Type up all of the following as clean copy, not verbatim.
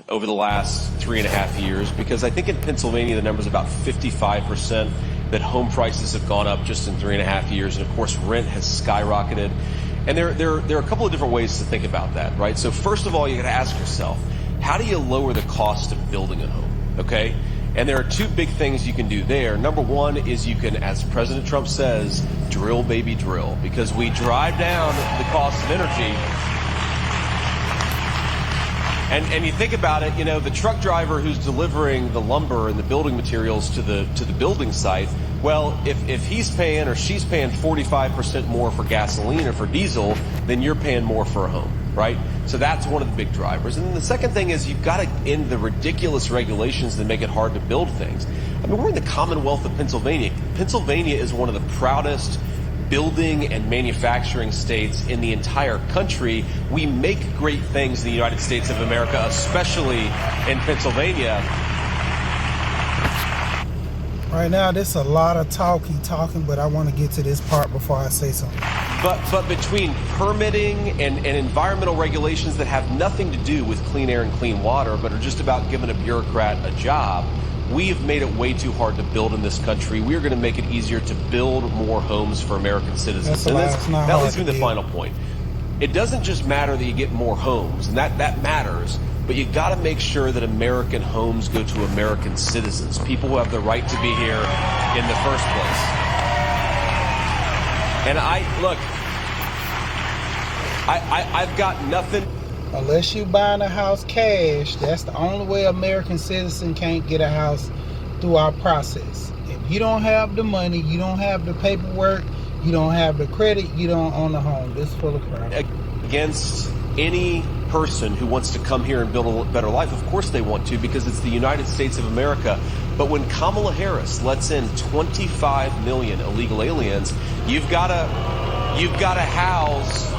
over the last 3.5 years, because I think in Pennsylvania the number is about 55% that home prices have gone up just in 3.5 years, and of course rent has skyrocketed. And there are a couple of different ways to think about that, right? So first of all, you got to ask yourself, how do you lower the cost of building a home? Okay, and there are two big things you can do there. Number one is you can, as President Trump says, drill baby drill, because we drive down the cost of energy. And you think about it, you know, the truck driver who's delivering the lumber and the building materials to the building site, well, if he's paying or she's paying 45% more for gasoline or for diesel, then you're paying more for a home, right? So that's one of the big drivers. And then the second thing is you've got to end the ridiculous regulations that make it hard to build things. I mean, we're in the Commonwealth of Pennsylvania. Pennsylvania is one of the proudest building and manufacturing states in the entire country. We make great things in the United States of America, especially in Pennsylvania. Right now, there's a lot of talking, but I want to get to this part before I say something. But between permitting and environmental regulations that have nothing to do with clean air and clean water, but are just about giving a bureaucrat a job, we have made it way too hard to build in this country. We're going to make it easier to build more homes for American citizens. That leads me to the final point. It doesn't just matter that you get more homes, and that matters, but you got to make sure that American homes go to American citizens, people who have the right to be here in the first place. And I've got nothing. Unless you buying a house cash, that's the only way American citizen can't get a house through our process. If you don't have the money, you don't have the paperwork, you don't have the credit, you don't own a home. This is full of crap. Against any person who wants to come here and build a better life, of course they want to, because it's the United States of America. But when Kamala Harris lets in 25 million illegal aliens, you've got to house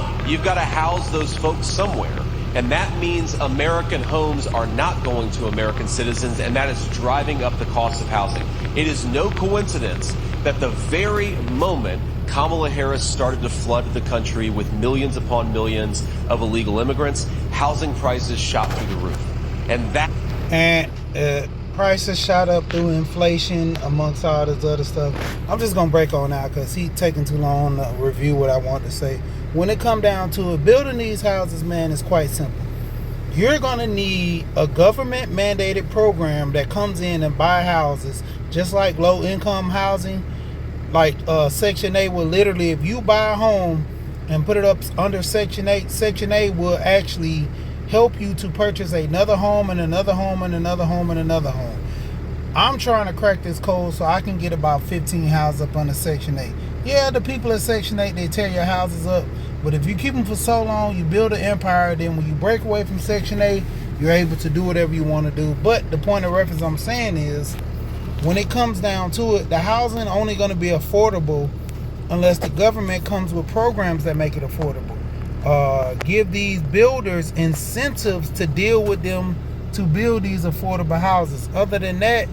those folks somewhere. And that means American homes are not going to American citizens, and that is driving up the cost of housing. It is no coincidence that the very moment Kamala Harris started to flood the country with millions upon millions of illegal immigrants, housing prices shot through the roof. And prices shot up through inflation, amongst all this other stuff. I'm just going to break on now because he's taking too long to review what I want to say. When it come down to it, building these houses, man, is quite simple. You're going to need a government mandated program that comes in and buy houses, just like low income housing. Like Section 8 will literally, if you buy a home and put it up under Section 8, Section 8 will actually help you to purchase another home and another home and another home and another home. I'm trying to crack this code so I can get about 15 houses up under Section 8. Yeah, the people at Section 8, they tear your houses up. But if you keep them for so long, you build an empire. Then when you break away from Section 8, you're able to do whatever you want to do. But the point of reference I'm saying is, when it comes down to it, the housing only going to be affordable unless the government comes with programs that make it affordable. Give these builders incentives to deal with them to build these affordable houses. Other than that,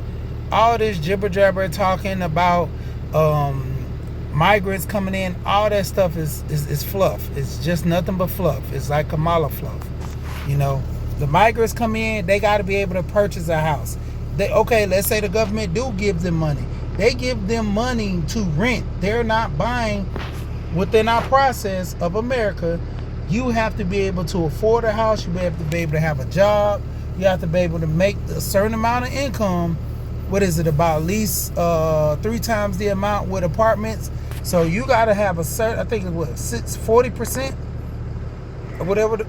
all this jibber jabber talking about migrants coming in, all that stuff is fluff. It's just nothing but fluff. It's like Kamala fluff. You know, the migrants come in, they got to be able to purchase a house. Okay, let's say the government do give them money. They give them money to rent. They're not buying within our process of America. You have to be able to afford a house. You have to be able to have a job. You have to be able to make a certain amount of income. What is it, about at least 3 times the amount with apartments? So you got to have a certain, I think it's what, 40% or whatever,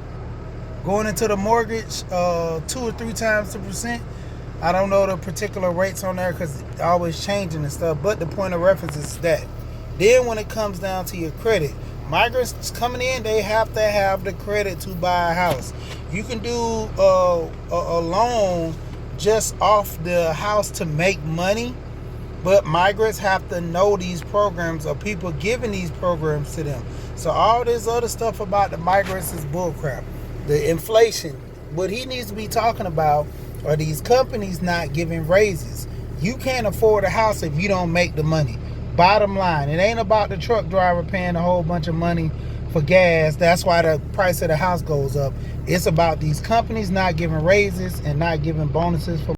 going into the mortgage, 2 or 3 times the percent. I don't know the particular rates on there because it's always changing and stuff, but the point of reference is that. Then when it comes down to your credit, migrants coming in, they have to have the credit to buy a house. You can do a loan just off the house to make money, but migrants have to know these programs or people giving these programs to them. So all this other stuff about the migrants is bullcrap. The inflation, what he needs to be talking about are these companies not giving raises. You can't afford a house if you don't make the money. Bottom line, it ain't about the truck driver paying a whole bunch of money for gas. That's why the price of the house goes up. It's about these companies not giving raises and not giving bonuses for